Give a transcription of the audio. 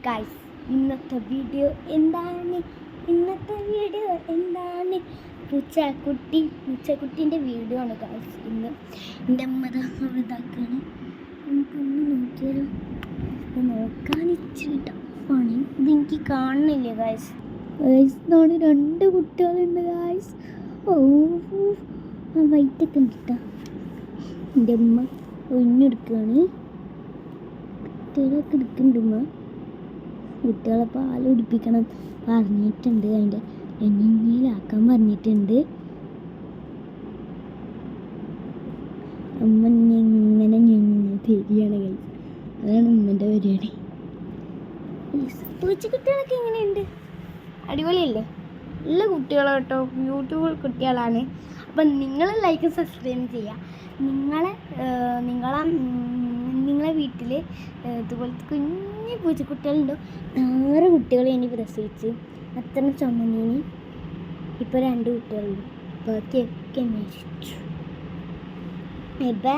Guys ഇന്നത്തെ video എന്താണ് പൂച്ചക്കുട്ടീൻ്റെ video ആണ് ഗൈസ്. ഇന്ന് എൻ്റെ അമ്മ ഇതാക്കാണ്. നമുക്കൊന്ന് നോക്കിയാലോ. നോക്കാൻ ഇച്ചിരി ടഫാണ്. ഇതെനിക്ക് കാണുന്നില്ല ഗൈസ്. ഇതാണ് 2 കുട്ടികളുണ്ട് ഗൈസ്. വൈറ്റൊക്കെ ഉണ്ട് കേട്ടോ. എൻ്റെ അമ്മ ഒഴിഞ്ഞെടുക്കുകയാണ്. കുട്ടികളൊക്കെ എടുക്കുന്നുണ്ട് ഉമ്മ. കുട്ടികളെ പാൽ കുടിപ്പിക്കണം പറഞ്ഞിട്ടുണ്ട്. അതിൻ്റെ എണ്ണയിലാക്കാൻ പറഞ്ഞിട്ടുണ്ട്. അമ്മ ഇങ്ങനെ തരികയാണ് കഴിച്ച്. അതാണ് ഉമ്മൻ്റെ പരിപാടി. പൂച്ചക്കുട്ടികളൊക്കെ എങ്ങനെയുണ്ട്? അടിപൊളിയല്ലേ? നല്ല കുട്ടികളെ കേട്ടോ, ബ്യൂട്ടിഫുൾ കുട്ടികളാണ്. അപ്പം നിങ്ങൾ ലൈക്കും സബ്സ്ക്രൈബും ചെയ്യുക. നിങ്ങളെ വീട്ടിൽ ഇതുപോലത്തെ കുഞ്ഞു പൂച്ചക്കുട്ടികളുണ്ടോ? 6 കുട്ടികളെ ഇനി പ്രസവിച്ച് അത്ര ചുമന്നീനി. ഇപ്പോൾ 2 കുട്ടികളുണ്ട്. ബാക്കിയൊക്കെ മരിച്ചു. ബൈ.